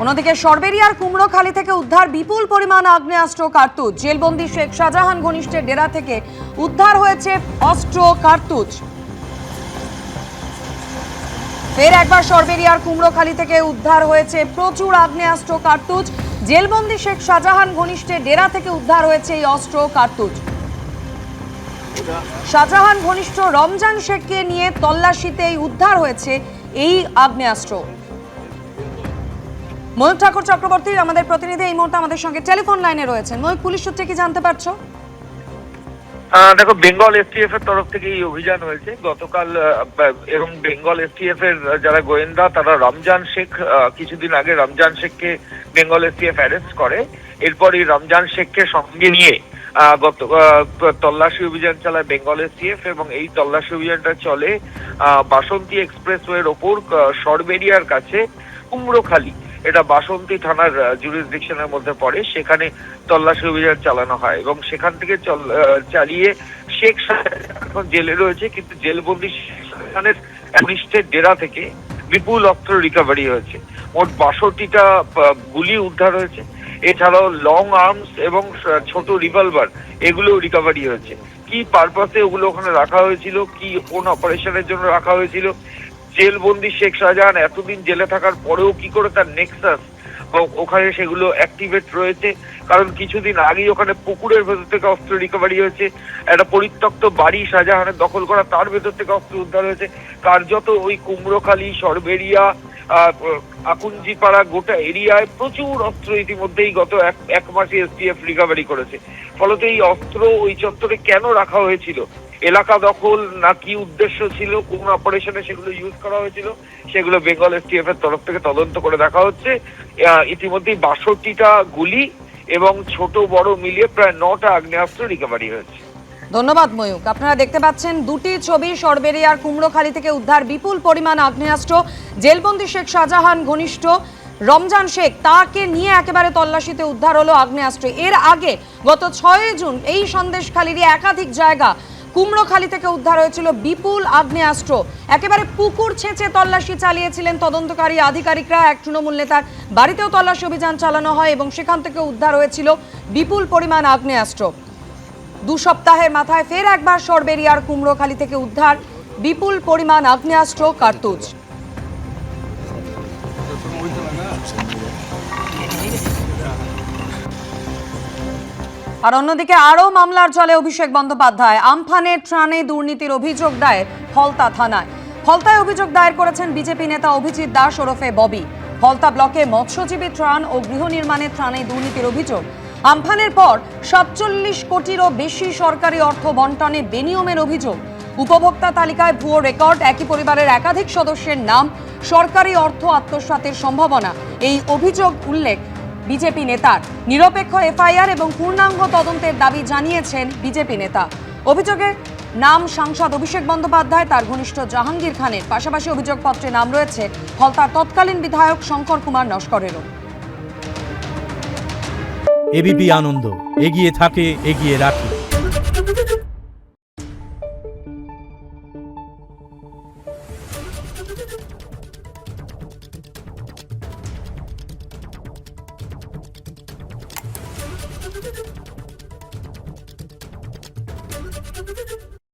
অন্যদিকে সরবেরিয়ার কুমড়োখালী থেকে উদ্ধার বিপুল পরিমাণ আগ্নেয়াস্ত্র কার্তুজ। জেলবন্দি শেখ শাহজাহান ঘনিষ্ঠের ডেরা থেকে উদ্ধার হয়েছে অস্ত্র কার্তুজ। ফের একবার সরবেরিয়ার কুমড়োখালী থেকে উদ্ধার হয়েছে প্রচুর আগ্নেয়াস্ত্র কার্তুজ। জেলবন্দি শেখ শাহজাহান ঘনিষ্ঠের ডেরা থেকে উদ্ধার হয়েছে এই অস্ত্র কার্তুজ। শাহজাহান ঘনিষ্ঠ রমজান শেখকে নিয়ে তল্লাশিতেই উদ্ধার হয়েছে এই আগ্নেয়াস্ত্র। ময়ূক ঠাকুর চক্রবর্তী আমাদের প্রতিনিধি এই মুহূর্তে আমাদের সঙ্গে টেলিফোন লাইনে রয়েছেন। ময়ূক, পুলিশ সূত্রে কি জানতে পারছো? দেখো, বেঙ্গল এসটিএফ এর তরফ থেকে এই অভিযান হয়েছে গতকাল, এবং বেঙ্গল এসটিএফ এর যারা গোয়েন্দা তারা রমজান শেখ, কিছুদিন আগে রমজান শেখকে বেঙ্গল এসটিএফ অ্যারেস্ট করে। এরপর এই রমজান শেখকে সঙ্গে নিয়ে গত তল্লাশি অভিযান চালায় বেঙ্গল এসটিএফ, এবং এই তল্লাশি অভিযানটা চলে বাসন্তী এক্সপ্রেসওয়ের ওপর সরবেরিয়ার কাছে কুমড়োখালী, এটা বাসন্তী থানার জুরিসডিকশনের মধ্যে পড়ে। সেখানে তল্লাশি অভিযান চালানো হয় এবং সেখান থেকে চালিয়ে শেখ এখন জেলে রয়েছে, কিন্তু জেলবন্দি সেখানের ঘনিষ্ঠের ডেরা থেকে বিপুল অস্ত্র রিকভারি হয়েছে। মোট 62টা গুলি উদ্ধার হয়েছে। এছাড়াও লং আর্মস এবং ছোট রিভলভার এগুলো রিকভারি হয়েছে। কি পারপাসে ওগুলো ওখানে রাখা হয়েছিল, কি কোন অপারেশনের জন্য রাখা হয়েছিল, জেলবন্দি শেখ শাহজাহান এতদিন জেলে থাকার পরেও কি করে তার নেক্সাস ওখানে সেগুলো অ্যাক্টিভেট রয়েছে। কারণ কিছুদিন আগেই ওখানে পুকুরের ভেতর থেকে অস্ত্র রিকভারি হয়েছে। একটা পরিত্যক্ত বাড়ি শাহজাহানের দখল করা, তার ভেতর থেকে অস্ত্র উদ্ধার হয়েছে। কার্যত ওই কুমড়োখালী, সরবেরিয়া, আকুঞ্জিপাড়া গোটা এরিয়ায় প্রচুর অস্ত্র ইতিমধ্যেই গত এক মাসে এসটিএফ রিকভারি করেছে। ফলত এই অস্ত্র ওই চত্বরে কেন রাখা হয়েছিল, এলাকা দখল না কি উদ্দেশ্য ছিল, কোন অপারেশনে সেগুলো ইউজ করা হয়েছিল, সেগুলো বেঙ্গল এসটিএফ এর তরফ থেকে তদন্ত করে দেখা হচ্ছে। ইতিমধ্যেই 62টা গুলি এবং ছোট বড় মিলিয়ে প্রায় 9টা আগ্নেয়াস্ত্র রিকভারি হয়েছে। ধন্যবাদ ময়ূক। আপনারা দেখতে পাচ্ছেন দুটি ছবি, সরবেরিয়ার কুমড়োখালী থেকে উদ্ধার বিপুল পরিমাণ আগ্নেয়াস্ত্র। জেলবন্দি শেখ শাহজাহান ঘনিষ্ঠ রমজান শেখ, তাকে নিয়ে একেবারে তল্লাশিতে উদ্ধার হলো আগ্নেয়াস্ত্র। এর আগে গত 6 জুন এই সন্দেশখালীরই একাধিক জায়গা কুমড়োখালী থেকে উদ্ধার হয়েছিল বিপুল আগ্নেয়াস্ত্র। একেবারে পুকুর ছেঁচে তল্লাশি চালিয়েছিলেন তদন্তকারী আধিকারিকরা। এক তৃণমূল নেতার বাড়িতেও তল্লাশি অভিযান চালানো হয় এবং সেখান থেকে উদ্ধার হয়েছিল বিপুল পরিমাণ আগ্নেয়াস্ত্র। 2 সপ্তাহের মাথায় ফের একবার সরবেরিয়ার কুমড়োখালী থেকে উদ্ধার বিপুল পরিমাণ আগ্নেয়াস্ত্র কার্তুজ। আর অন্যদিকে আরও মামলার জলে অভিষেক বন্দ্যোপাধ্যায়। আমফানের ত্রাণে দুর্নীতির অভিযোগ দায়ের ফলতা থানায়। ফলতায় অভিযোগ দায়ের করেছেন বিজেপি নেতা অভিজিৎ দাস ওরফে ববি। ফলতা ব্লকে মৎস্যজীবী ত্রাণ ও গৃহ নির্মাণের ত্রাণে দুর্নীতির অভিযোগ। আমফানের পর 47 কোটিরও বেশি সরকারি অর্থ বন্টনে বেনিয়মের অভিযোগ। উপভোক্তা তালিকায় ভুয়ো রেকর্ড, একই পরিবারের একাধিক সদস্যের নাম, সরকারি অর্থ আত্মসাতের সম্ভাবনা, এই অভিযোগ উল্লেখ বিজেপি নেতার। নিরপেক্ষ এফআইআর এবং পূর্ণাঙ্গ তদন্তের দাবি জানিয়েছেন বিজেপি নেতা। অভিযোগে নাম সাংসদ অভিষেক বন্দ্যোপাধ্যায়, তার ঘনিষ্ঠ জাহাঙ্গীর খানের। পাশাপাশি অভিযোগপত্রে নাম রয়েছে ফলতার তৎকালীন বিধায়ক শঙ্কর কুমার নস্করেরও। এবিপি আনন্দ, এগিয়ে থাকে, এগিয়ে রাখে।